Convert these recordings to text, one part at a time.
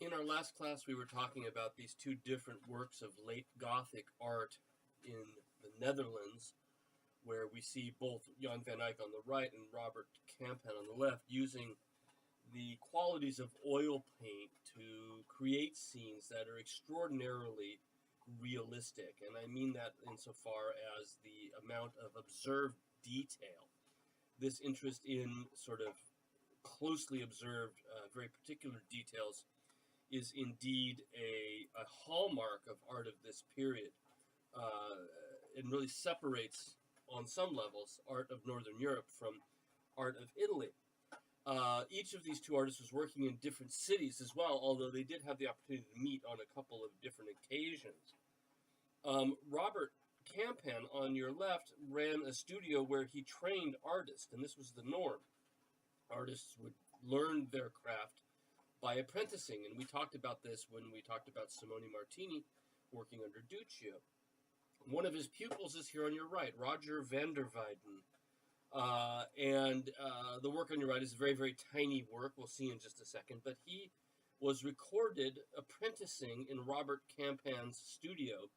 In our last class, we were talking about these two different works of late Gothic art in the Netherlands, where we see both Jan van Eyck on the right and Robert Campan on the left using the qualities of oil paint to create scenes that are extraordinarily realistic. And I mean that insofar as the amount of observed detail, this interest in sort of closely observed, very particular details is indeed a hallmark of art of this period. Uh, it really separates, on some levels, art of Northern Europe from art of Italy. Each of these two artists was working in different cities as well, although they did have the opportunity to meet on a couple of different occasions. Robert Campan, on your left, ran a studio where he trained artists, and this was the norm. Artists would learn their craft by apprenticing. And we talked about this when we talked about Simone Martini working under Duccio. One of his pupils is here on your right, Roger van der Weyden. And the work on your right is a very, very tiny work. We'll see in just a second. But he was recorded apprenticing in Robert Campan's studio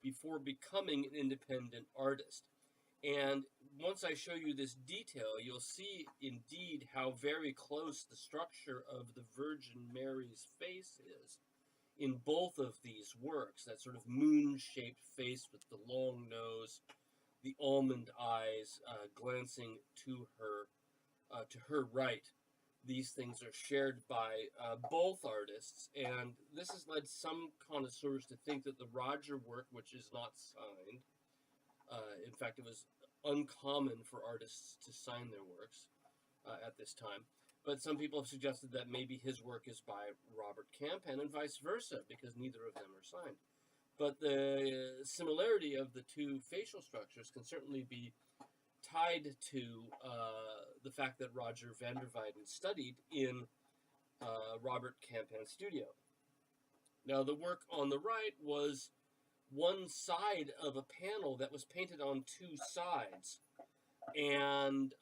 before becoming an independent artist. And once I show you this detail, you'll see indeed how very close the structure of the Virgin Mary's face is in both of these works. That sort of moon-shaped face with the long nose, the almond eyes glancing to her right. These things are shared by both artists, and this has led some connoisseurs to think that the Roger work, which is not signed, in fact, it was uncommon for artists to sign their works at this time. But some people have suggested that maybe his work is by Robert Campan and vice versa, because neither of them are signed. But the similarity of the two facial structures can certainly be tied to the fact that Roger van der Weyden studied in Robert Campan's studio. Now, the work on the right was one side of a panel that was painted on two sides, and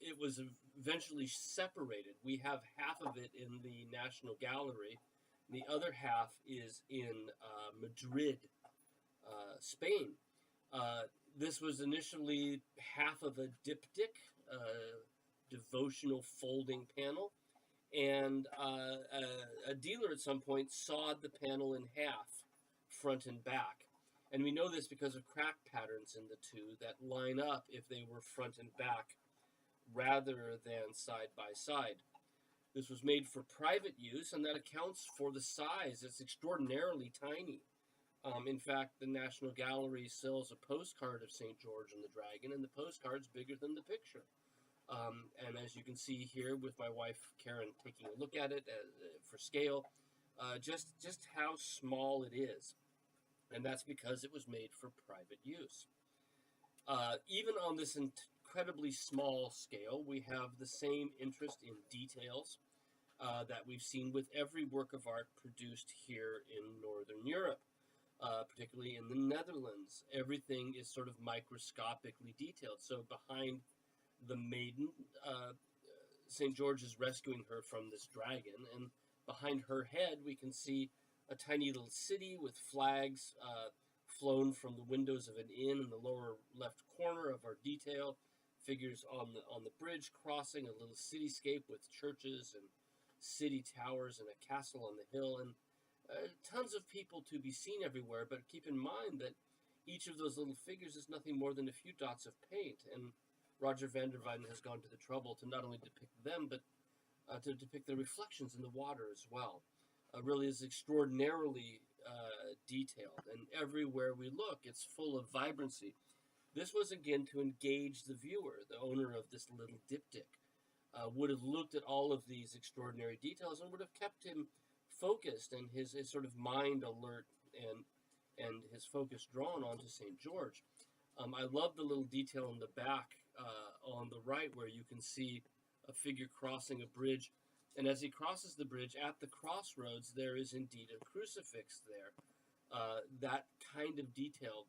it was eventually separated. We have half of it in the National Gallery, and the other half is in Madrid, Spain. This was initially half of a diptych, devotional folding panel, and a dealer at some point sawed the panel in half, front and back. And we know this because of crack patterns in the two that line up if they were front and back rather than side by side. This was made for private use, and that accounts for the size. It's extraordinarily tiny. In fact, the National Gallery sells a postcard of St. George and the Dragon, and the postcard's bigger than the picture. And as you can see here with my wife Karen taking a look at it for scale, just how small it is. And that's because it was made for private use. Even on this incredibly small scale, we have the same interest in details that we've seen with every work of art produced here in Northern Europe, particularly in the Netherlands. Everything is sort of microscopically detailed. So behind the maiden, St. George is rescuing her from this dragon, and behind her head we can see a tiny little city with flags flown from the windows of an inn in the lower left corner of our detail. Figures on the bridge crossing, a little cityscape with churches and city towers and a castle on the hill, and tons of people to be seen everywhere. But keep in mind that each of those little figures is nothing more than a few dots of paint, and Roger van der Weyden has gone to the trouble to not only depict them, but to depict their reflections in the water as well. Really is extraordinarily detailed, and everywhere we look, it's full of vibrancy. This was again to engage the viewer. The owner of this little diptych would have looked at all of these extraordinary details and would have kept him focused and his sort of mind alert and his focus drawn onto St. George. I love the little detail in the back on the right where you can see a figure crossing a bridge. And as he crosses the bridge at the crossroads, there is indeed a crucifix there. That kind of detail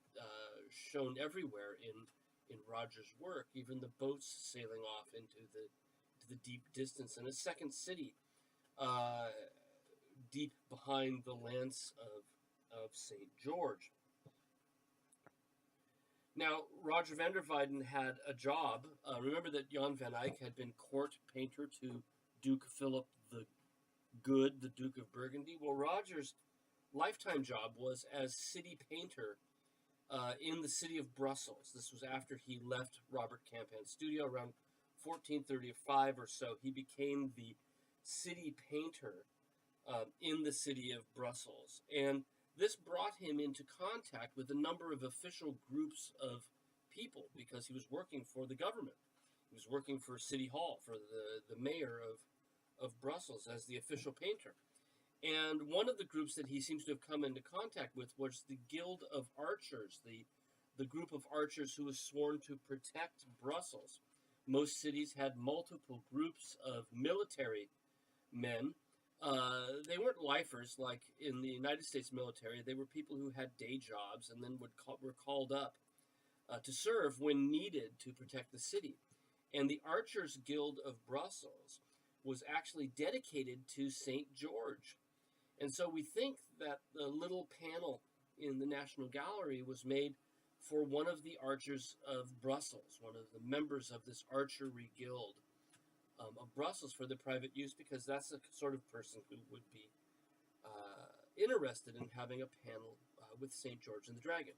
shown everywhere in Roger's work, even the boats sailing off into the deep distance. And a second city deep behind the lance of St. George. Now, Roger van der Weyden had a job. Remember that Jan van Eyck had been court painter to Duke Philip the Good, the Duke of Burgundy. Well, Roger's lifetime job was as city painter in the city of Brussels. This was after he left Robert Campan's studio around 1435 or so. He became the city painter in the city of Brussels. And this brought him into contact with a number of official groups of people because he was working for the government. He was working for City Hall, for the mayor of Brussels as the official painter. And one of the groups that he seems to have come into contact with was the Guild of Archers, the group of archers who was sworn to protect Brussels. Most cities had multiple groups of military men. They weren't lifers like in the United States military. They were people who had day jobs and then were called up to serve when needed to protect the city. And the Archers Guild of Brussels was actually dedicated to St. George. And so we think that the little panel in the National Gallery was made for one of the archers of Brussels, one of the members of this archery guild of Brussels for the private use, because that's the sort of person who would be interested in having a panel with St. George and the Dragon.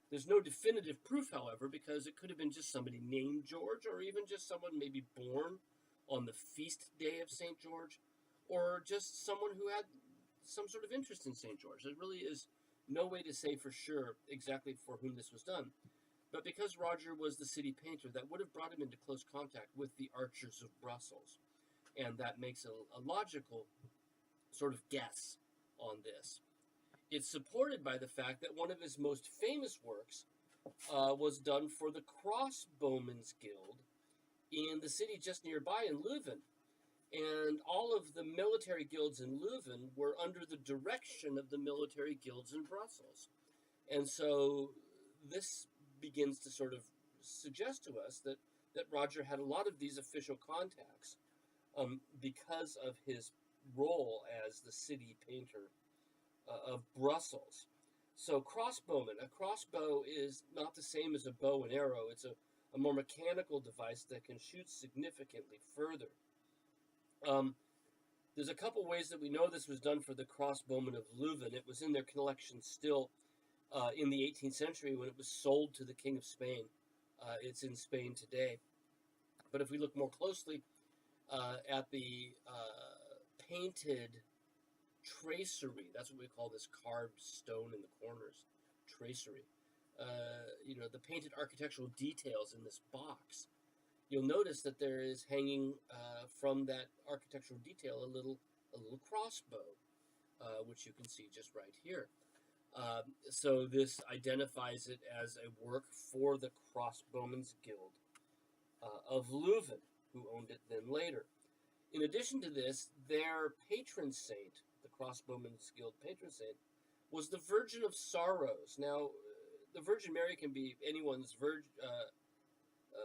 There's no definitive proof, however, because it could have been just somebody named George, or even just someone maybe born on the feast day of St. George, or just someone who had some sort of interest in St. George. There really is no way to say for sure exactly for whom this was done. But because Roger was the city painter, that would have brought him into close contact with the archers of Brussels. And that makes a logical sort of guess on this. It's supported by the fact that one of his most famous works was done for the Crossbowmen's Guild in the city just nearby in Leuven. And all of the military guilds in Leuven were under the direction of the military guilds in Brussels. And so this begins to sort of suggest to us that Roger had a lot of these official contacts because of his role as the city painter of Brussels. So crossbowman, a crossbow is not the same as a bow and arrow. It's a more mechanical device that can shoot significantly further. There's a couple ways that we know this was done for the crossbowmen of Leuven. It was in their collection still in the 18th century when it was sold to the King of Spain. It's in Spain today. But if we look more closely at the painted tracery, that's what we call this carved stone in the corners, tracery. The painted architectural details in this box. You'll notice that there is hanging from that architectural detail a little crossbow, which you can see just right here. So this identifies it as a work for the Crossbowmen's Guild of Leuven, who owned it then later. In addition to this, their patron saint, the Crossbowmen's Guild patron saint, was the Virgin of Sorrows. Now, the Virgin Mary can be anyone's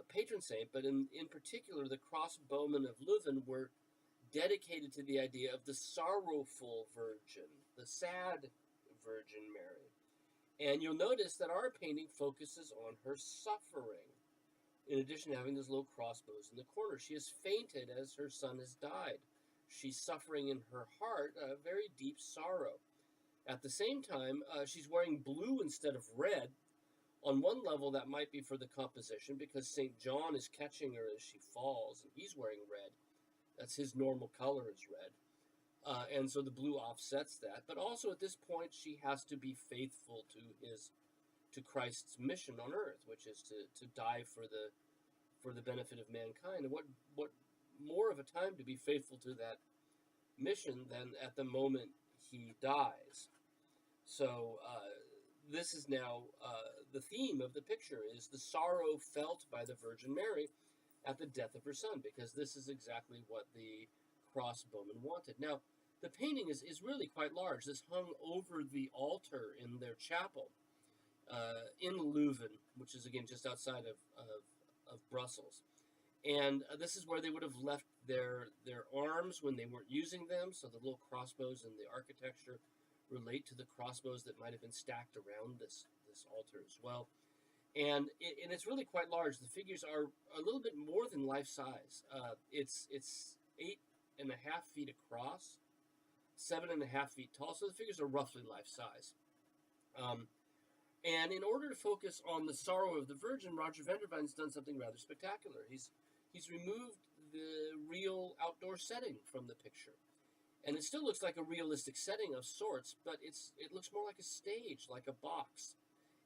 patron saint, but in particular, the Crossbowmen of Leuven were dedicated to the idea of the sorrowful Virgin, the sad Virgin Mary. And you'll notice that our painting focuses on her suffering. In addition to having those little crossbows in the corner, she has fainted as her son has died. She's suffering in her heart a very deep sorrow. At the same time, she's wearing blue instead of red. On one level, that might be for the composition, because St. John is catching her as she falls, and he's wearing red. That's his normal color is red. And so the blue offsets that. But also at this point, she has to be faithful to Christ's mission on earth, which is to die for the benefit of mankind. And what more of a time to be faithful to that mission than at the moment he dies. So this is now the theme of the picture, is the sorrow felt by the Virgin Mary at the death of her son, because this is exactly what the crossbowmen wanted. Now, the painting is really quite large. This hung over the altar in their chapel in Leuven, which is, again, just outside of Brussels. And this is where they would have left their arms when they weren't using them. So the little crossbows in the architecture relate to the crossbows that might have been stacked around this altar as well. And it's really quite large. The figures are a little bit more than life size. It's 8.5 feet across, 7.5 feet tall. So the figures are roughly life size. And in order to focus on the sorrow of the Virgin, Roger Vandervine's done something rather spectacular. He's removed the real outdoor setting from the picture, and it still looks like a realistic setting of sorts, but it looks more like a stage, like a box,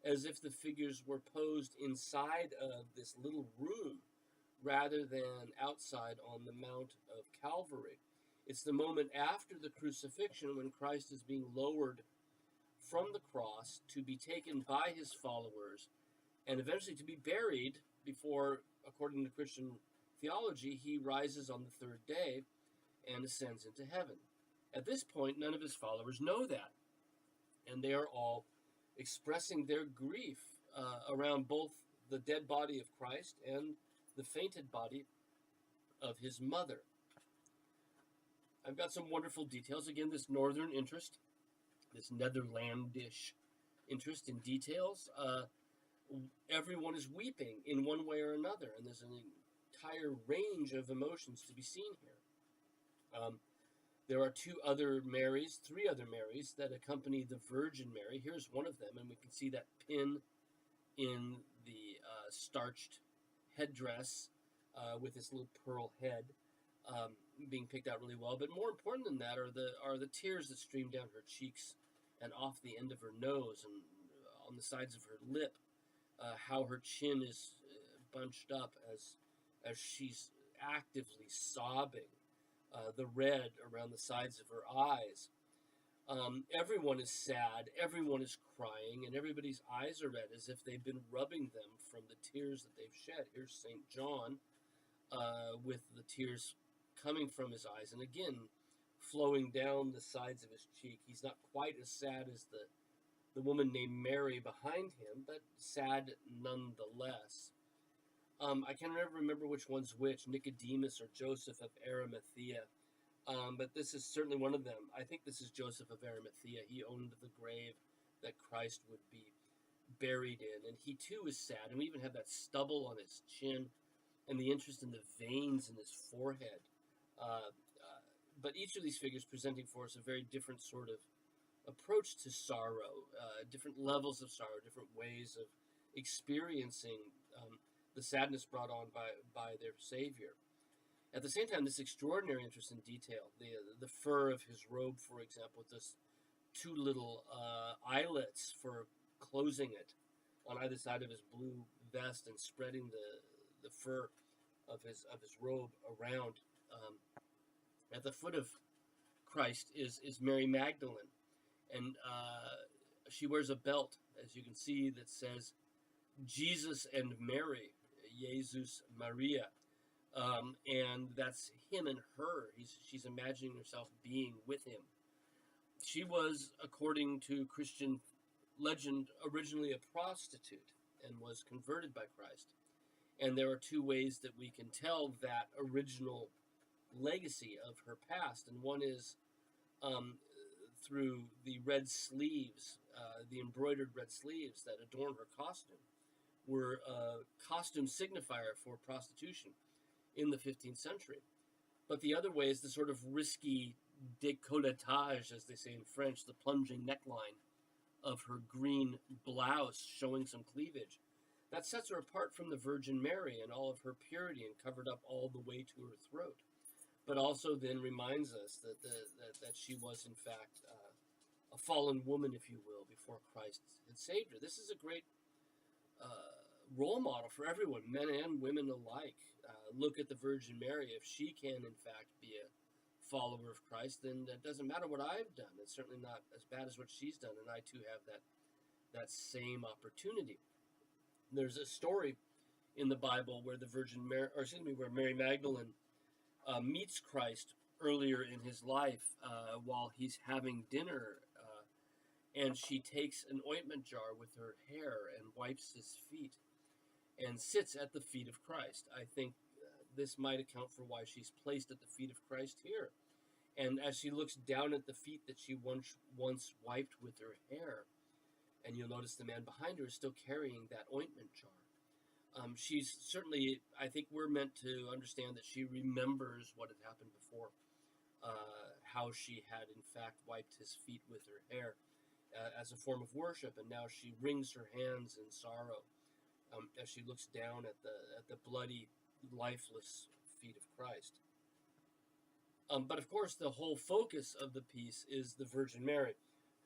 as if the figures were posed inside of this little room rather than outside on the Mount of Calvary. It's the moment after the crucifixion when Christ is being lowered from the cross to be taken by his followers and eventually to be buried before, according to Christian theology, he rises on the third day and ascends into heaven. At this point, none of his followers know that, and they are all expressing their grief around both the dead body of Christ and the fainted body of his mother. I've got some wonderful details. Again, this northern interest, this Netherlandish interest in details. Everyone is weeping in one way or another, and there's an entire range of emotions to be seen here. There are three other Marys that accompany the Virgin Mary. Here's one of them, and we can see that pin in the starched headdress with this little pearl head being picked out really well. But more important than that are the tears that stream down her cheeks and off the end of her nose and on the sides of her lip. How her chin is bunched up as she's actively sobbing. The red around the sides of her eyes. Everyone is sad, everyone is crying, and everybody's eyes are red as if they've been rubbing them from the tears that they've shed. Here's St. John with the tears coming from his eyes, and again, flowing down the sides of his cheek. He's not quite as sad as the woman named Mary behind him, but sad nonetheless. I can never remember which one's which, Nicodemus or Joseph of Arimathea, but this is certainly one of them. I think this is Joseph of Arimathea. He owned the grave that Christ would be buried in, and he too is sad. And we even have that stubble on his chin and the interest in the veins in his forehead. But each of these figures presenting for us a very different sort of approach to sorrow, different levels of sorrow, different ways of experiencing the sadness brought on by their Savior. At the same time, this extraordinary interest in detail, the fur of his robe, for example, with this two little eyelets for closing it on either side of his blue vest and spreading the fur of his robe around. At the foot of Christ is Mary Magdalene, and she wears a belt, as you can see, that says Jesus and Mary, Jesus Maria, and that's him and her. She's imagining herself being with him. She was, according to Christian legend, originally a prostitute and was converted by Christ. And there are two ways that we can tell that original legacy of her past, and one is through the red sleeves, the embroidered red sleeves that adorn her costume, were a costume signifier for prostitution in the 15th century. But the other way is the sort of risky décolletage, as they say in French, the plunging neckline of her green blouse showing some cleavage. That sets her apart from the Virgin Mary and all of her purity and covered up all the way to her throat. But also then reminds us that she was, in fact, a fallen woman, if you will, before Christ had saved her. This is a great role model for everyone, men and women alike. Look at the Virgin Mary. If she can, in fact, be a follower of Christ, then it doesn't matter what I've done. It's certainly not as bad as what she's done, and I too have that same opportunity. There's a story in the Bible where where Mary Magdalene meets Christ earlier in his life while he's having dinner, and she takes an ointment jar with her hair and wipes his feet and sits at the feet of Christ. I think this might account for why she's placed at the feet of Christ here. And as she looks down at the feet that she once wiped with her hair, and you'll notice the man behind her is still carrying that ointment jar. She's certainly, I think we're meant to understand that she remembers what had happened before, how she had in fact wiped his feet with her hair as a form of worship, and now she wrings her hands in sorrow as she looks down at the bloody, lifeless feet of Christ. But of course, the whole focus of the piece is the Virgin Mary,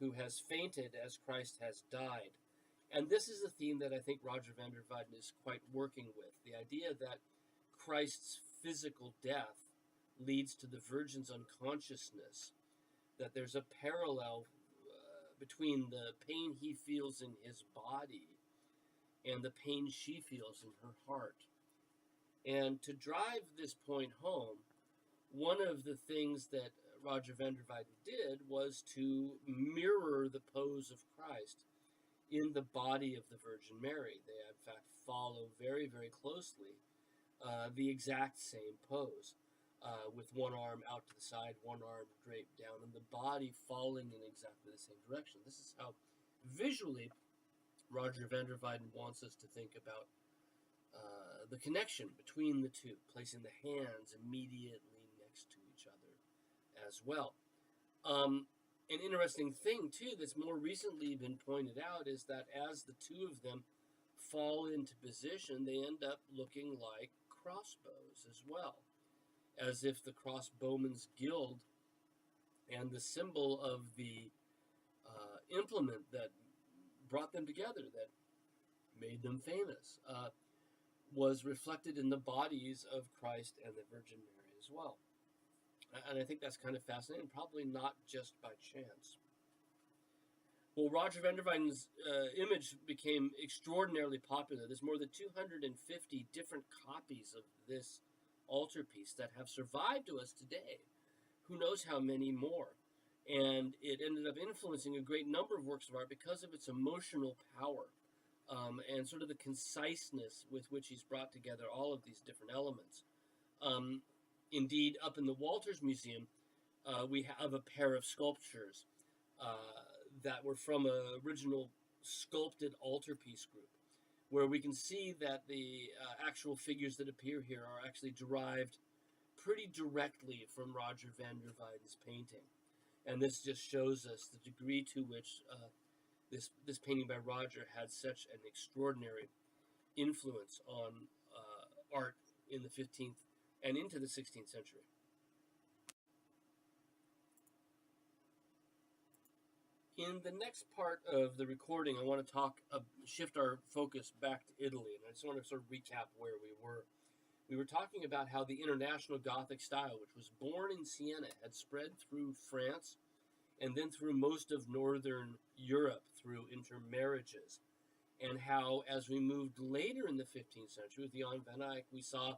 who has fainted as Christ has died. And this is a theme that I think Roger van der Weyden is quite working with. The idea that Christ's physical death leads to the Virgin's unconsciousness, that there's a parallel between the pain he feels in his body and the pain she feels in her heart. And to drive this point home, one of the things that Roger van der Weyden did was to mirror the pose of Christ in the body of the Virgin Mary. They, in fact, follow very, very closely the exact same pose, with one arm out to the side, one arm draped down, and the body falling in exactly the same direction. This is how visually Roger van der Weyden wants us to think about the connection between the two, placing the hands immediately next to each other as well. An interesting thing, too, that's more recently been pointed out is that as the two of them fall into position, they end up looking like crossbows as well, as if the crossbowman's guild and the symbol of the implement that brought them together, that made them famous, was reflected in the bodies of Christ and the Virgin Mary as well. And I think that's kind of fascinating, probably not just by chance. Well, Roger van der Weyden's image became extraordinarily popular. There's more than 250 different copies of this altarpiece that have survived to us today. Who knows how many more? And it ended up influencing a great number of works of art because of its emotional power and sort of the conciseness with which he's brought together all of these different elements. Indeed, up in the Walters Museum, we have a pair of sculptures that were from an original sculpted altarpiece group, where we can see that the actual figures that appear here are actually derived pretty directly from Roger van der Weyden's painting. And this just shows us the degree to which this painting by Roger had such an extraordinary influence on art in the 15th and into the 16th century. In the next part of the recording, I want to shift our focus back to Italy, and I just want to sort of recap where we were. We were talking about how the International Gothic style, which was born in Siena, had spread through France and then through most of Northern Europe through intermarriages, and how as we moved later in the 15th century with Jan van Eyck, we saw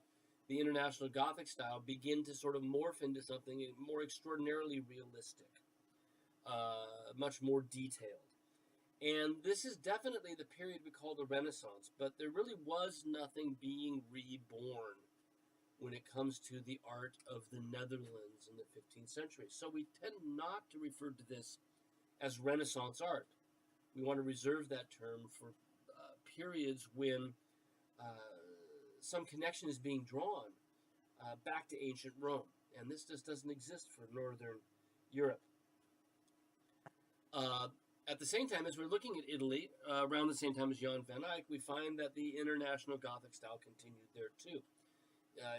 the International Gothic style begin to sort of morph into something more extraordinarily realistic, much more detailed. And this is definitely the period we call the Renaissance, but there really was nothing being reborn when it comes to the art of the Netherlands in the 15th century. So we tend not to refer to this as Renaissance art. We want to reserve that term for periods when some connection is being drawn back to ancient Rome. And this just doesn't exist for Northern Europe. At the same time, as we're looking at Italy, around the same time as Jan van Eyck, we find that the International Gothic style continued there too.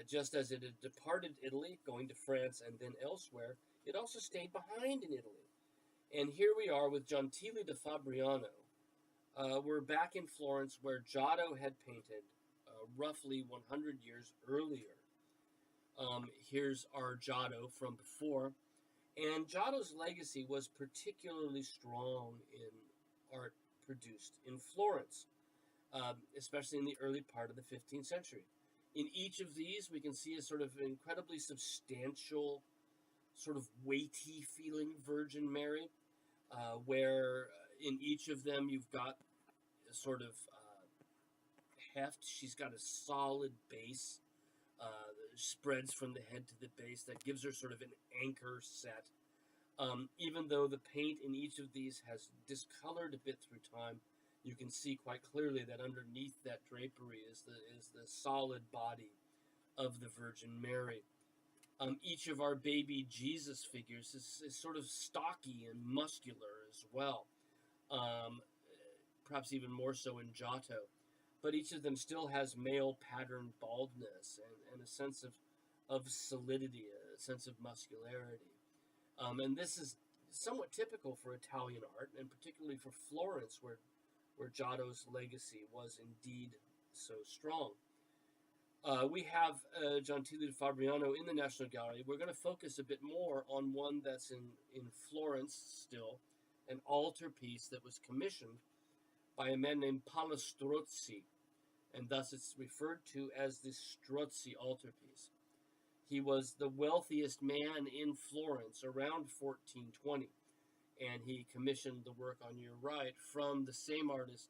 Just as it had departed Italy, going to France and then elsewhere, it also stayed behind in Italy. And here we are with Gentile da Fabriano. We're back in Florence, where Giotto had painted roughly 100 years earlier. Here's our Giotto from before. And Giotto's legacy was particularly strong in art produced in Florence, especially in the early part of the 15th century. In each of these, we can see a sort of incredibly substantial, sort of weighty feeling Virgin Mary, where in each of them you've got a sort of heft. She's got a solid base. spreads from the head to the base that gives her sort of an anchor set. Even though the paint in each of these has discolored a bit through time, you can see quite clearly that underneath that drapery is the solid body of the Virgin Mary. Each of our baby Jesus figures is sort of stocky and muscular as well, perhaps even more so in Giotto. But each of them still has male pattern baldness and a sense of solidity, a sense of muscularity. And this is somewhat typical for Italian art, and particularly for Florence, where Giotto's legacy was indeed so strong. We have Gentile Fabriano in the National Gallery. We're going to focus a bit more on one that's in Florence still, an altarpiece that was commissioned by a man named Paolo Strozzi, and thus it's referred to as the Strozzi altarpiece. He was the wealthiest man in Florence around 1420, and he commissioned the work on your right from the same artist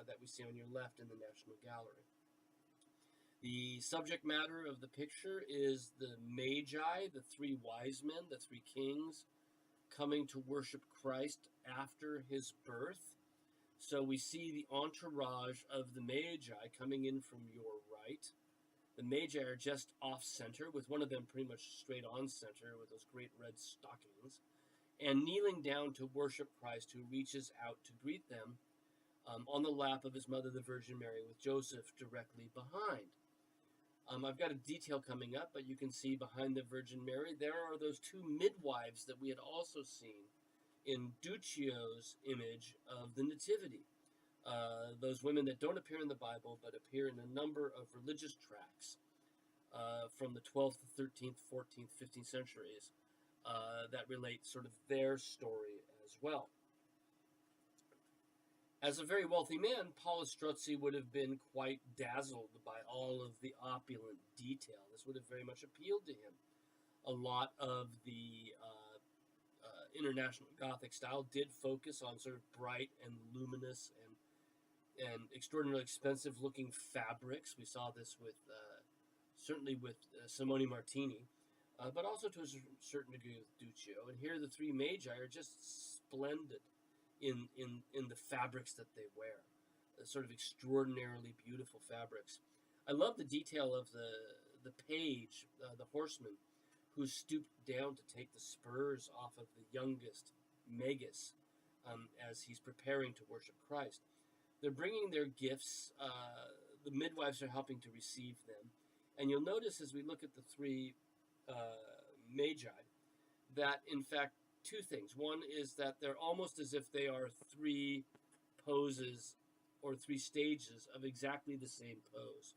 that we see on your left in the National Gallery. The subject matter of the picture is the Magi, the three wise men, the three kings, coming to worship Christ after his birth. So we see the entourage of the Magi coming in from your right. The Magi are just off-center, with one of them pretty much straight on center with those great red stockings, and kneeling down to worship Christ, who reaches out to greet them on the lap of his mother, the Virgin Mary, with Joseph directly behind. I've got a detail coming up, but you can see behind the Virgin Mary, there are those two midwives that we had also seen in Duccio's image of the Nativity. Those women that don't appear in the Bible, but appear in a number of religious tracts from the 12th, 13th, 14th, 15th centuries that relate sort of their story as well. As a very wealthy man, Paolo Strozzi would have been quite dazzled by all of the opulent detail. This would have very much appealed to him. A lot of the International Gothic style did focus on sort of bright and luminous and extraordinarily expensive looking fabrics. We saw this with certainly with Simone Martini, but also to a certain degree with Duccio. And here the three Magi are just splendid in the fabrics that they wear, sort of extraordinarily beautiful fabrics. I love the detail of the page, the horseman, who stooped down to take the spurs off of the youngest Magus as he's preparing to worship Christ. They're bringing their gifts. The midwives are helping to receive them. And you'll notice as we look at the three Magi that, in fact, two things. One is that they're almost as if they are three poses or three stages of exactly the same pose.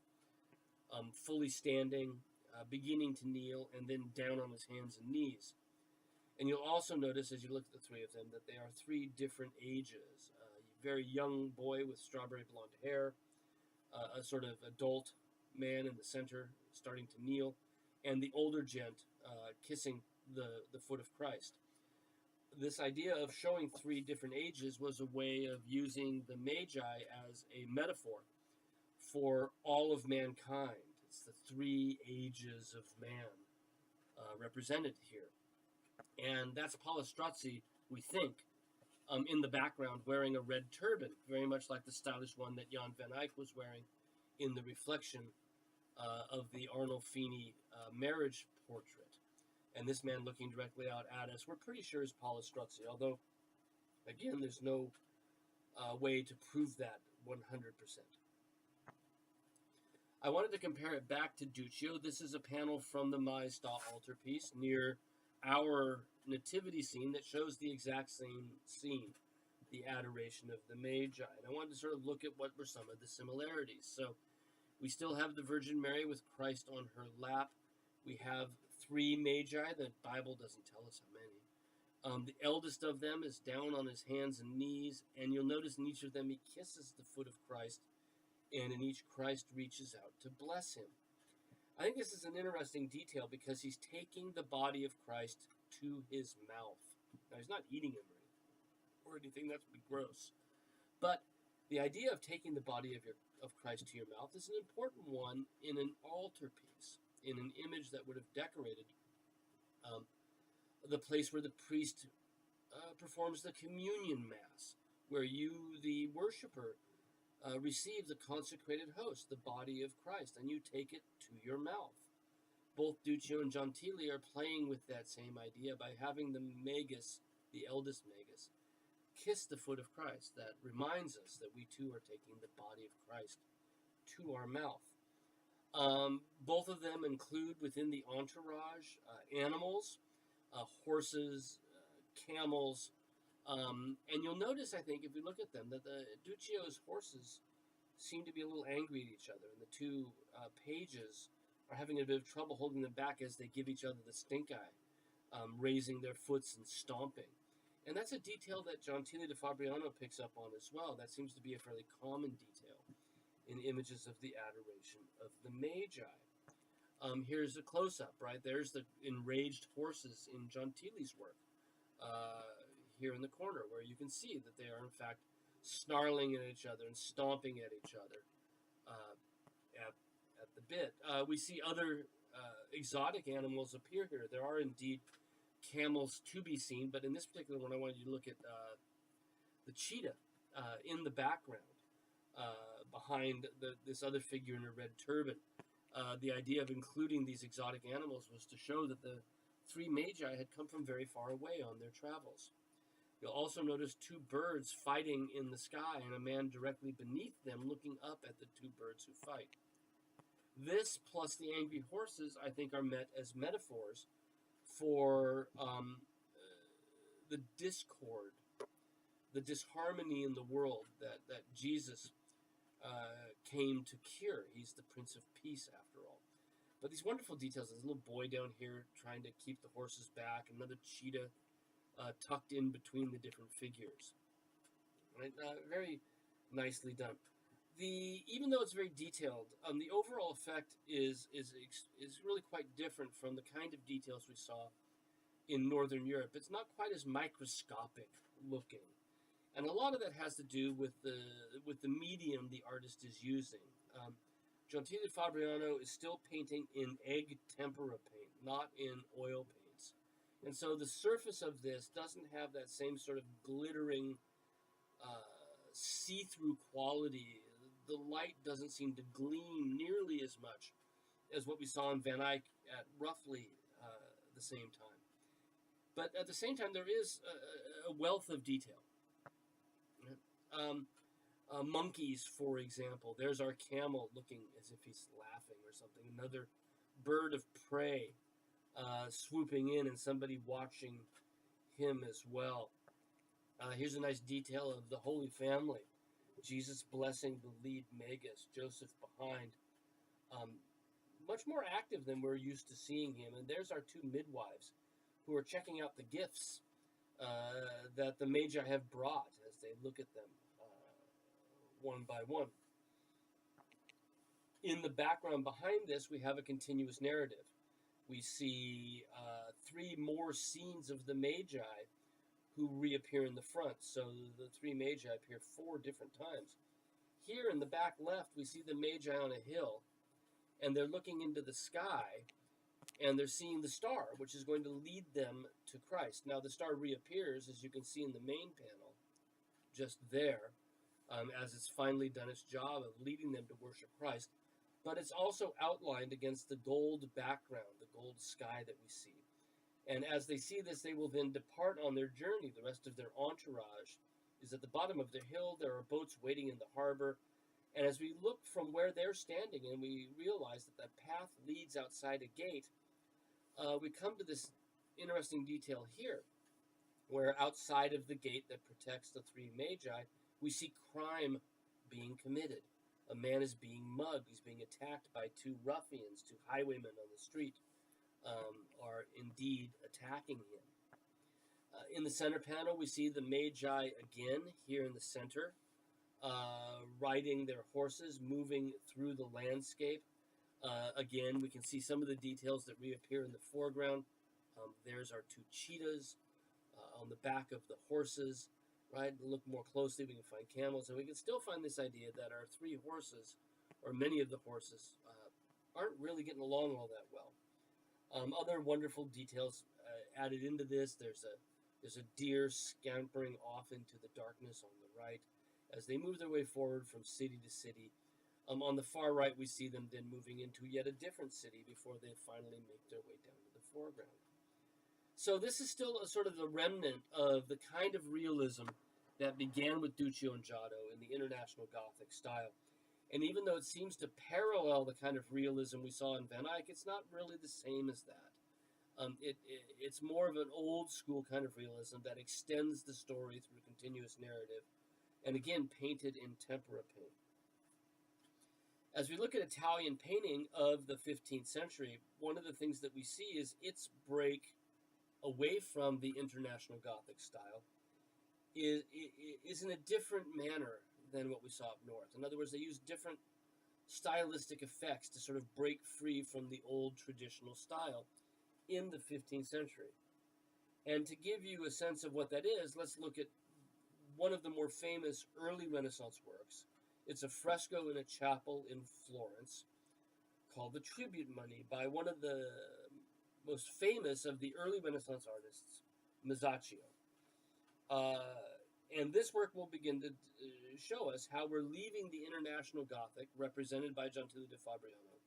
Fully standing, beginning to kneel, and then down on his hands and knees. And you'll also notice as you look at the three of them that they are three different ages. A very young boy with strawberry blonde hair, a sort of adult man in the center starting to kneel, and the older gent kissing the foot of Christ. This idea of showing three different ages was a way of using the Magi as a metaphor for all of mankind. It's the three ages of man represented here. And that's Paolo Strozzi, we think, in the background wearing a red turban, very much like the stylish one that Jan van Eyck was wearing in the reflection of the Arnolfini marriage portrait. And this man looking directly out at us, we're pretty sure is Paolo Strozzi, although, again, there's no way to prove that 100%. I wanted to compare it back to Duccio. This is a panel from the Maestà altarpiece near our nativity scene that shows the exact same scene, the adoration of the Magi. And I wanted to sort of look at what were some of the similarities. So we still have the Virgin Mary with Christ on her lap. We have three Magi. The Bible doesn't tell us how many. The eldest of them is down on his hands and knees, and you'll notice in each of them he kisses the foot of Christ, and in each Christ reaches out to bless him. I think this is an interesting detail because he's taking the body of Christ to his mouth. Now, he's not eating him or anything, that would be gross. But the idea of taking the body of Christ to your mouth is an important one in an altarpiece. in an image that would have decorated um, the place where the priest performs the communion mass, where you, the worshiper, receive the consecrated host, the body of Christ, and you take it to your mouth. Both Duccio and Gentili are playing with that same idea by having the magus, the eldest magus, kiss the foot of Christ. That reminds us that we too are taking the body of Christ to our mouth. Both of them include within the entourage animals, horses, camels, and you'll notice, I think, if we look at them, that the Duccio's horses seem to be a little angry at each other, and the two pages are having a bit of trouble holding them back as they give each other the stink eye, raising their foots and stomping. And that's a detail that Gentili da Fabriano picks up on as well. That seems to be a fairly common detail in images of the adoration of the Magi. Here's a close-up, right? There's the enraged horses in Gentili's work here in the corner, where you can see that they are, in fact, snarling at each other and stomping at each other at the bit. We see other exotic animals appear here. There are indeed camels to be seen, but in this particular one, I wanted you to look at the cheetah in the background behind this other figure in a red turban. The idea of including these exotic animals was to show that the three magi had come from very far away on their travels. You'll also notice two birds fighting in the sky and a man directly beneath them looking up at the two birds who fight. This plus the angry horses, I think, are met as metaphors for the discord, the disharmony in the world that Jesus came to cure. He's the Prince of Peace, after all. But these wonderful details, there's a little boy down here trying to keep the horses back, another cheetah tucked in between the different figures. Right? Very nicely done. Even though it's very detailed, the overall effect is really quite different from the kind of details we saw in Northern Europe. It's not quite as microscopic looking, and a lot of that has to do with the medium the artist is using. Gentili da Fabriano is still painting in egg tempera paint, not in oil paints, and so the surface of this doesn't have that same sort of glittering, see-through quality. The light doesn't seem to gleam nearly as much as what we saw in Van Eyck at roughly the same time. But at the same time, there is a wealth of detail. Monkeys, for example. There's our camel looking as if he's laughing or something. Another bird of prey swooping in and somebody watching him as well. Here's a nice detail of the Holy Family. Jesus blessing the lead magus, Joseph behind. Much more active than we're used to seeing him. And there's our two midwives who are checking out the gifts that the Magi have brought as they look at them one by one. In the background behind this, we have a continuous narrative. We see three more scenes of the Magi who reappear in the front. So the three Magi appear 4 different times. Here in the back left, we see the Magi on a hill, and they're looking into the sky, and they're seeing the star, which is going to lead them to Christ. Now, the star reappears, as you can see in the main panel, just there, as it's finally done its job of leading them to worship Christ. But it's also outlined against the gold background, the gold sky that we see. And as they see this, they will then depart on their journey. The rest of their entourage is at the bottom of the hill. There are boats waiting in the harbor. And as we look from where they're standing and we realize that the path leads outside a gate, we come to this interesting detail here, where outside of the gate that protects the three Magi, we see crime being committed. A man is being mugged. He's being attacked by 2 ruffians, 2 highwaymen on the street. Are indeed attacking him. In the center panel, we see the Magi again here in the center, riding their horses, moving through the landscape. Again, we can see some of the details that reappear in the foreground. There's our 2 cheetahs on the back of the horses. Right? Look more closely, we can find camels, and we can still find this idea that our 3 horses, or many of the horses, aren't really getting along all that well. Other wonderful details added into this. There's a deer scampering off into the darkness on the right as they move their way forward from city to city. On the far right, we see them then moving into yet a different city before they finally make their way down to the foreground. So this is still a sort of the remnant of the kind of realism that began with Duccio and Giotto in the International Gothic style. And even though it seems to parallel the kind of realism we saw in Van Eyck, it's not really the same as that. It's more of an old school kind of realism that extends the story through continuous narrative, and again, painted in tempera paint. As we look at Italian painting of the 15th century, one of the things that we see is its break away from the International Gothic style is in a different manner than what we saw up north. In other words, they use different stylistic effects to sort of break free from the old traditional style in the 15th century. And to give you a sense of what that is, let's look at one of the more famous early Renaissance works. It's a fresco in a chapel in Florence called The Tribute Money by one of the most famous of the early Renaissance artists, Masaccio. And this work will begin to show us how we're leaving the International Gothic, represented by Gentile da Fabriano,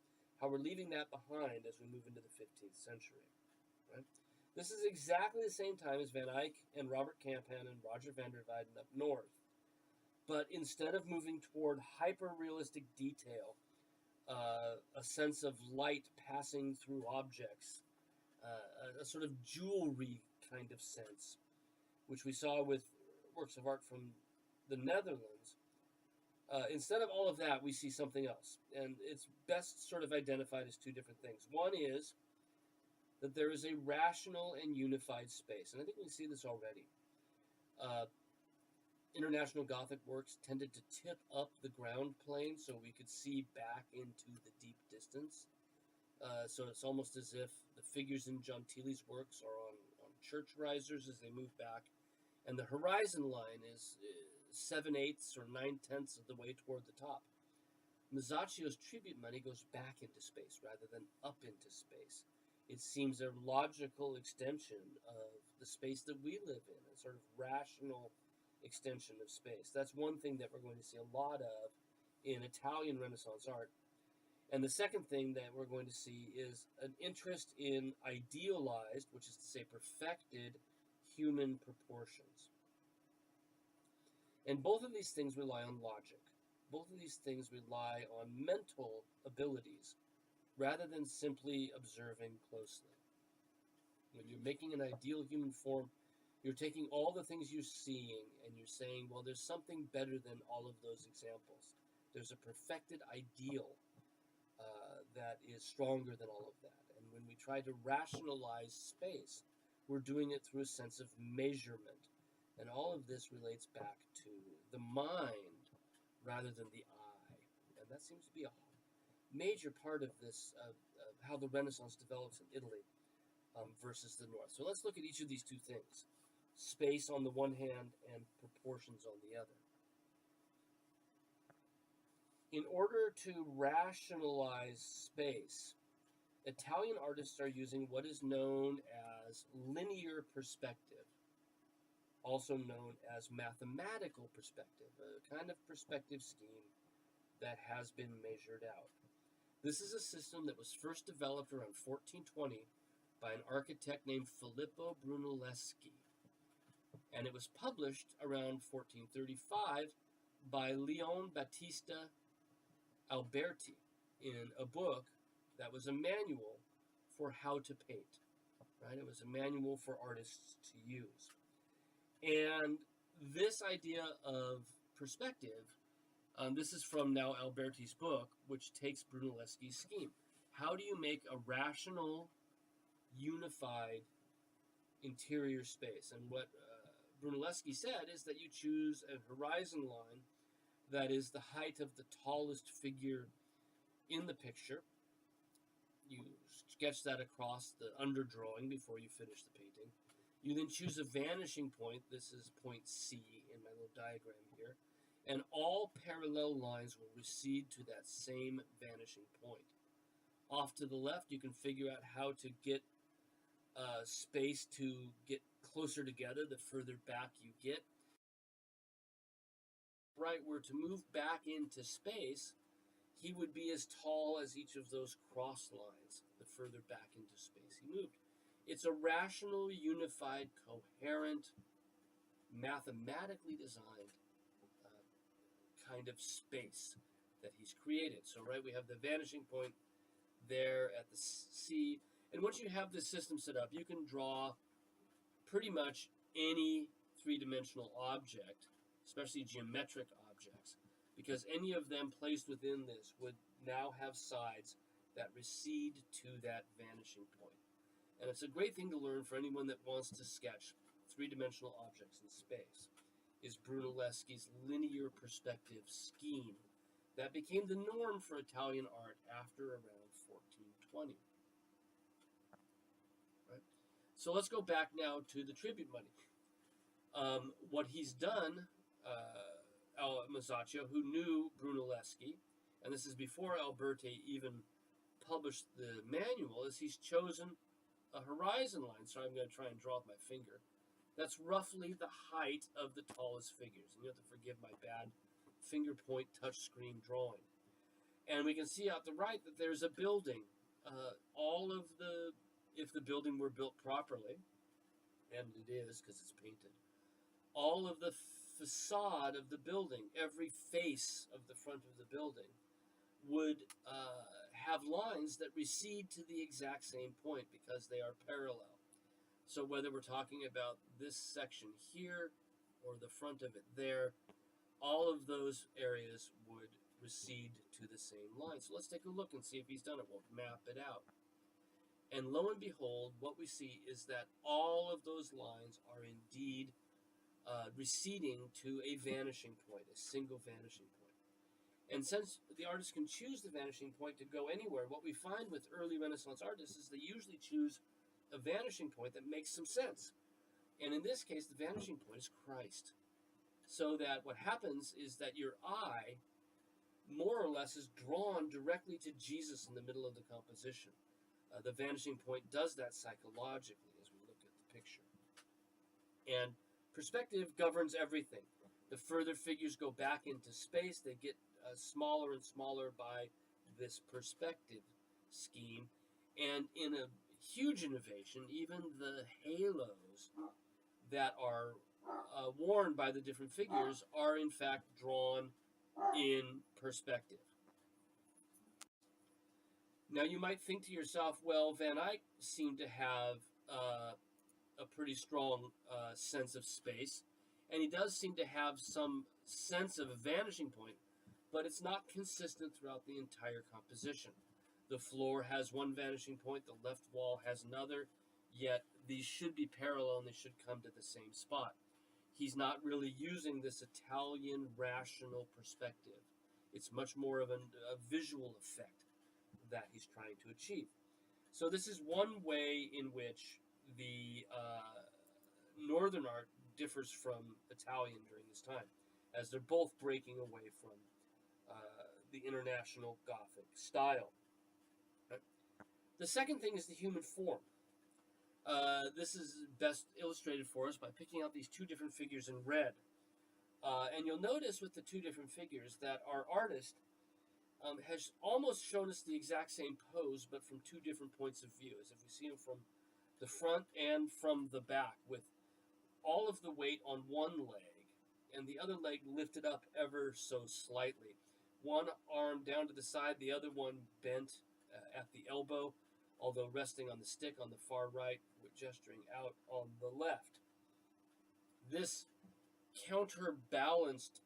how we're leaving that behind as we move into the 15th century. Right? This is exactly the same time as Van Eyck and Robert Campan and Roger van der Weyden up north. But instead of moving toward hyper-realistic detail, a sense of light passing through objects, a sort of jewelry kind of sense, which we saw with works of art from the Netherlands, instead of all of that, we see something else. And it's best sort of identified as two different things. One is that there is a rational and unified space. And I think we see this already. International Gothic works tended to tip up the ground plane so we could see back into the deep distance. So it's almost as if the figures in Gentile's works are on church risers as they move back. And the horizon line is 7/8 or 9/10 of the way toward the top. Masaccio's Tribute Money goes back into space rather than up into space. It seems a logical extension of the space that we live in, a sort of rational extension of space. That's one thing that we're going to see a lot of in Italian Renaissance art. And the second thing that we're going to see is an interest in idealized, which is to say perfected, human proportions. And both of these things rely on logic. Both of these things rely on mental abilities rather than simply observing closely. When you're making an ideal human form, you're taking all the things you're seeing and you're saying, well, there's something better than all of those examples. There's a perfected ideal that is stronger than all of that. And when we try to rationalize space, we're doing it through a sense of measurement. And all of this relates back to the mind rather than the eye. And that seems to be a major part of this, of how the Renaissance develops in Italy versus the North. So let's look at each of these two things. Space on the one hand and proportions on the other. In order to rationalize space, Italian artists are using what is known as linear perspective, also known as mathematical perspective, a kind of perspective scheme that has been measured out. This is a system that was first developed around 1420 by an architect named Filippo Brunelleschi, and it was published around 1435 by Leon Battista Alberti in a book that was a manual for how to paint, right? It was a manual for artists to use. And this idea of perspective, this is from now Alberti's book, which takes Brunelleschi's scheme. How do you make a rational, unified interior space? And what Brunelleschi said is that you choose a horizon line that is the height of the tallest figure in the picture. You sketch that across the underdrawing before you finish the painting. You then choose a vanishing point. This is point C in my little diagram here. And all parallel lines will recede to that same vanishing point. Off to the left, you can figure out how to get space to get closer together the further back you get. Right, were to move back into space, he would be as tall as each of those cross lines the further back into space he moved. It's a rational, unified, coherent, mathematically designed kind of space that he's created. So, right, we have the vanishing point there at the sea. And once you have this system set up, you can draw pretty much any three-dimensional object, especially geometric objects, because any of them placed within this would now have sides that recede to that vanishing point. And it's a great thing to learn for anyone that wants to sketch three-dimensional objects in space, is Brunelleschi's linear perspective scheme that became the norm for Italian art after around 1420. Right? So let's go back now to the tribute money. What he's done, Masaccio, who knew Brunelleschi, and this is before Alberti even published the manual, is he's chosen a horizon line. So I'm going to try and draw with my finger. That's roughly the height of the tallest figures. And you have to forgive my bad finger point touchscreen drawing. And we can see out the right that there's a building. If the building were built properly, and it is because it's painted, all of the facade of the building, every face of the front of the building, would have lines that recede to the exact same point because they are parallel. So whether we're talking about this section here or the front of it there, all of those areas would recede to the same line. So let's take a look and see if he's done it. We'll map it out. And lo and behold, what we see is that all of those lines are indeed receding to a vanishing point, a single vanishing point. And since the artist can choose the vanishing point to go anywhere, what we find with early Renaissance artists is they usually choose a vanishing point that makes some sense. And in this case, the vanishing point is Christ. So that what happens is that your eye, more or less, is drawn directly to Jesus in the middle of the composition. The vanishing point does that psychologically as we look at the picture. And perspective governs everything. The further figures go back into space, they get smaller and smaller by this perspective scheme. And in a huge innovation, even the halos that are worn by the different figures are in fact drawn in perspective. Now you might think to yourself, well, Van Eyck seemed to have a pretty strong sense of space, and he does seem to have some sense of a vanishing point, but it's not consistent throughout the entire composition. The floor has one vanishing point, the left wall has another, yet these should be parallel and they should come to the same spot. He's not really using this Italian rational perspective. It's much more of a visual effect that he's trying to achieve. So this is one way in which the Northern art differs from Italian during this time, as they're both breaking away from the international Gothic style. The second thing is the human form. This is best illustrated for us by picking out these two different figures in red. And you'll notice with the two different figures that our artist has almost shown us the exact same pose, but from two different points of view, as if we see him from the front and from the back, with all of the weight on one leg and the other leg lifted up ever so slightly. One arm down to the side, the other one bent at the elbow, although resting on the stick on the far right, with gesturing out on the left. This counterbalanced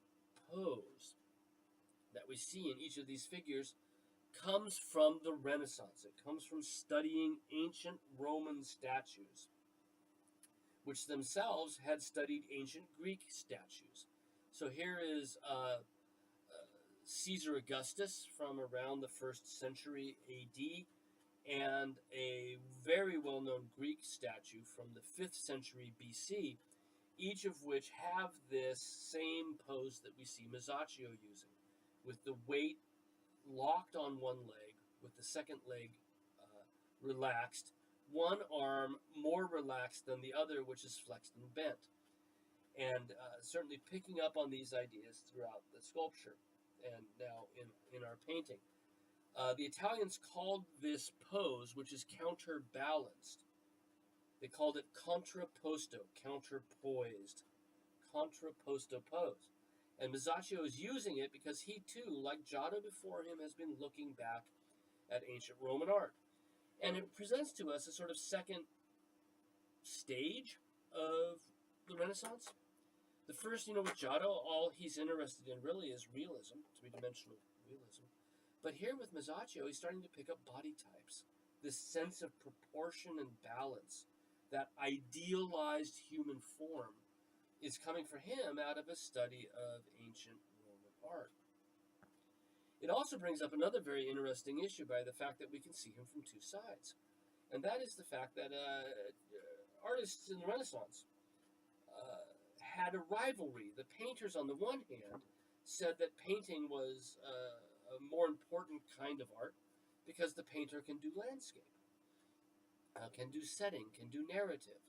pose that we see in each of these figures comes from the Renaissance. It comes from studying ancient Roman statues, which themselves had studied ancient Greek statues. So here is Caesar Augustus from around the 1st century AD, and a very well-known Greek statue from the 5th century BC, each of which have this same pose that we see Masaccio using, with the weight locked on one leg, with the second leg relaxed, one arm more relaxed than the other, which is flexed and bent. And certainly picking up on these ideas throughout the sculpture and now in our painting. The Italians called this pose, which is counterbalanced, they called it contrapposto, counterpoised, contrapposto pose. And Masaccio is using it because he too, like Giotto before him, has been looking back at ancient Roman art. And it presents to us a sort of second stage of the Renaissance. The first, with Giotto, all he's interested in really is realism, three-dimensional realism. But here with Masaccio, he's starting to pick up body types, this sense of proportion and balance, that idealized human form is coming for him out of a study of ancient Roman art. It also brings up another very interesting issue by the fact that we can see him from two sides. And that is the fact that artists in the Renaissance had a rivalry. The painters, on the one hand, said that painting was a more important kind of art because the painter can do landscape, can do setting, can do narrative.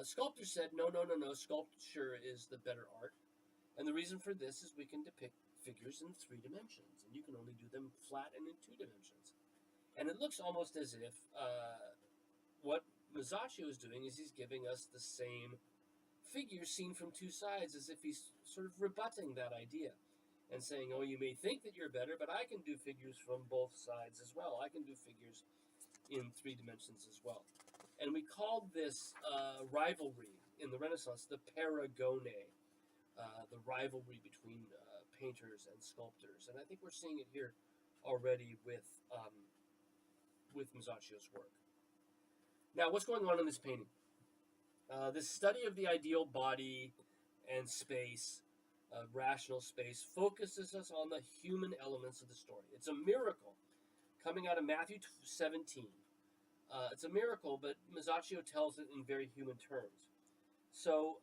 Sculptors said, no, sculpture is the better art. And the reason for this is we can depict figures in 3 dimensions, and you can only do them flat and in 2 dimensions. And it looks almost as if what Masaccio is doing is he's giving us the same figure seen from two sides, as if he's sort of rebutting that idea and saying, oh, you may think that you're better, but I can do figures from both sides as well. I can do figures in 3 dimensions as well. And we called this rivalry in the Renaissance the paragone, the rivalry between painters and sculptors. And I think we're seeing it here already with Masaccio's work. Now, what's going on in this painting? This study of the ideal body and space, rational space, focuses us on the human elements of the story. It's a miracle coming out of Matthew 17. It's a miracle, but Masaccio tells it in very human terms. So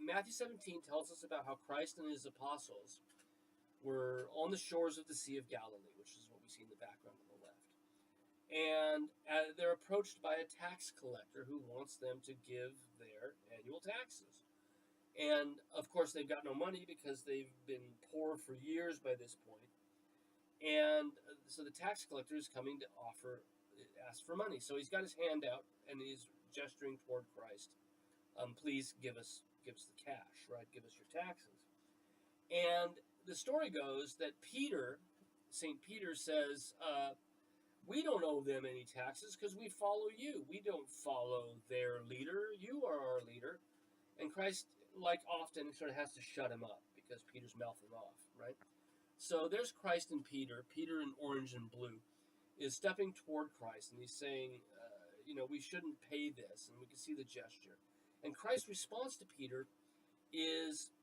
Matthew 17 tells us about how Christ and his apostles were on the shores of the Sea of Galilee, which is what we see in the background on the left. And they're approached by a tax collector who wants them to give their annual taxes. And, of course, they've got no money because they've been poor for years by this point. And so the tax collector is coming to ask for money. So he's got his hand out and he's gesturing toward Christ. Please give us the cash, right? Give us your taxes. And the story goes that St. Peter says, we don't owe them any taxes because we follow you. We don't follow their leader. You are our leader. And Christ, like often, sort of has to shut him up because Peter's mouthing off, right? So there's Christ and Peter. Peter in orange and blue is stepping toward Christ, and he's saying, we shouldn't pay this, and we can see the gesture. And Christ's response to Peter is,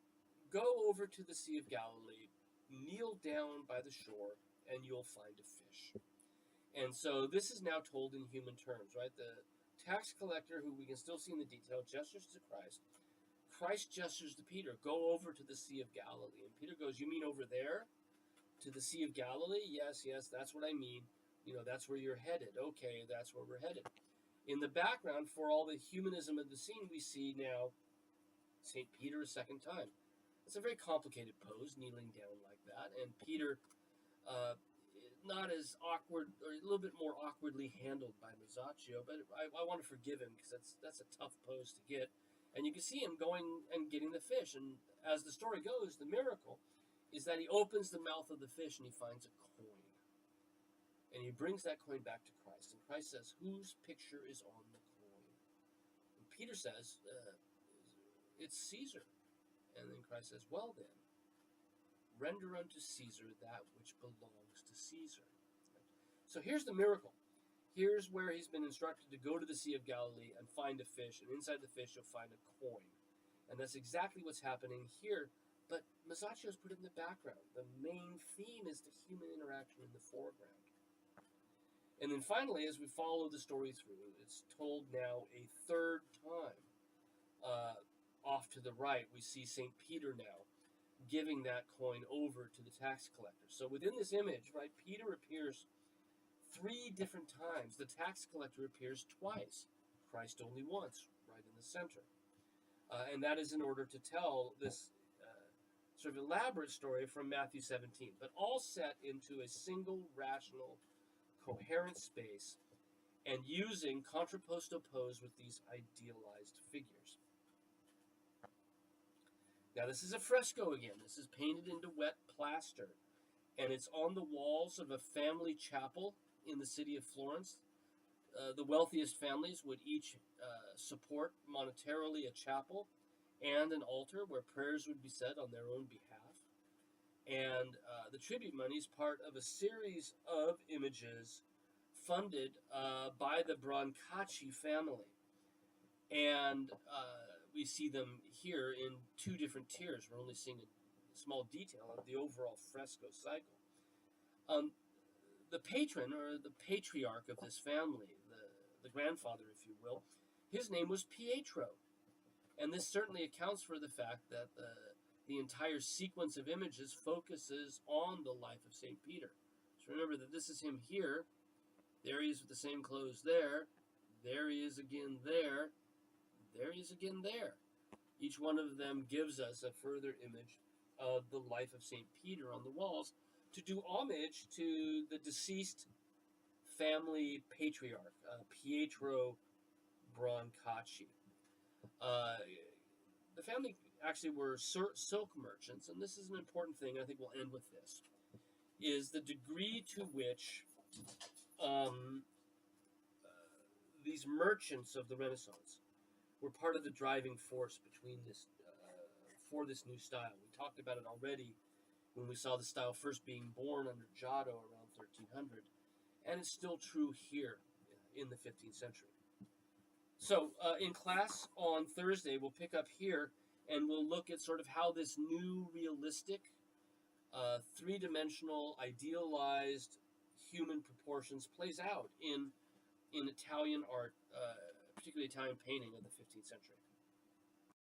go over to the Sea of Galilee, kneel down by the shore, and you'll find a fish. And so this is now told in human terms, right? The tax collector, who we can still see in the detail, gestures to Christ. Christ gestures to Peter, go over to the Sea of Galilee. And Peter goes, you mean over there? To the Sea of Galilee? Yes, that's what I mean. That's where you're headed. Okay, that's where we're headed. In the background, for all the humanism of the scene, we see now St. Peter a second time. It's a very complicated pose, kneeling down like that. And Peter, not as awkward, or a little bit more awkwardly handled by Masaccio, but I want to forgive him because that's a tough pose to get. And you can see him going and getting the fish. And as the story goes, the miracle is that he opens the mouth of the fish and he finds a coin. And he brings that coin back to Christ. And Christ says, whose picture is on the coin? And Peter says, it's Caesar. And then Christ says, well then, render unto Caesar that which belongs to Caesar. So here's the miracle. Here's where he's been instructed to go to the Sea of Galilee and find a fish. And inside the fish, you'll find a coin. And that's exactly what's happening here. But Masaccio's put it in the background. The main theme is the human interaction in the foreground. And then finally, as we follow the story through, it's told now a third time. Off to the right, we see St. Peter now giving that coin over to the tax collector. So within this image, right, Peter appears 3 different times. The tax collector appears twice, Christ only once, right in the center. And that is in order to tell this sort of elaborate story from Matthew 17, but all set into a single rational, coherent space and using contrapposto pose with these idealized figures. Now, this is a fresco again. This is painted into wet plaster, and it's on the walls of a family chapel in the city of Florence. The wealthiest families would each support monetarily a chapel and an altar where prayers would be said on their own behalf. And the tribute money is part of a series of images funded by the Brancacci family. And we see them here in 2 different tiers. We're only seeing a small detail of the overall fresco cycle. The patron, or the patriarch of this family, the grandfather, if you will, his name was Pietro. And this certainly accounts for the fact that the entire sequence of images focuses on the life of St. Peter. So remember that this is him here. There he is with the same clothes there. There he is again there. There he is again there. Each one of them gives us a further image of the life of St. Peter on the walls to do homage to the deceased family patriarch, Pietro Brancacci. The family actually were silk merchants, and this is an important thing, I think we'll end with this, is the degree to which these merchants of the Renaissance were part of the driving force between this for this new style. We talked about it already when we saw the style first being born under Giotto around 1300, and it's still true here in the 15th century. So in class on Thursday, we'll pick up here and we'll look at sort of how this new realistic, 3-dimensional, idealized human proportions plays out in Italian art, particularly Italian painting of the 15th century.